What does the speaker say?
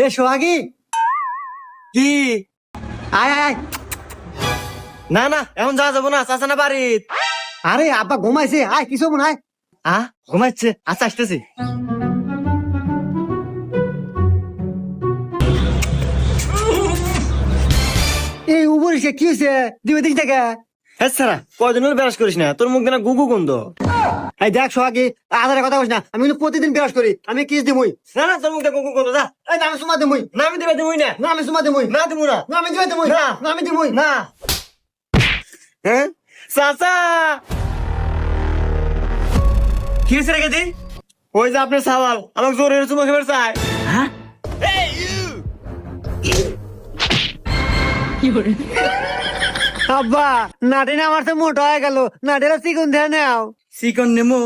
এ সোহাগী, কি? আয় আয় আয়। না না, এখন যাওয়া যাবো না, চাচা না বাড়ি। আরে আব্বা ঘুমাইছে, আয় কিছু মনে হয়। ঘুমাচ্ছে, আচ্ছা আসতেছি। এই উপরে কি হয়েছে? দিবে দিক থেকে। হ্যাঁ সারা, কয়দিন হলো ব্রাশ করিস না, তোর মুখ দেনা গুগু গন্ধ। এই দেখ সোহাগী, আধারে কথা বলিস না, আমি কিন্তু প্রতিদিন বিরাজ করি, আমি কিস দিমুই। না না, তোর মুখ দেনা গুগু গন্ধ, যা। এই না আমি সুমা দিমুই, না আমি দিবে দিবই না। না আমি সুমা দিমুই, না দিব না। না আমি দিবে দিমুই, না। না আমি দিমুই। না। হ্যাঁ চাচা, কি হয়েছে রেখে দি? ওই যে আপনার সাওয়াল আমাকে জোরে চুমা খেবার চায়। হ্যাঁ আব্বা, নাটিনা আমার তো মোটা হয়ে গেল, নাটিরা চিকুন দিয়ে নাও। চিকন নেমো।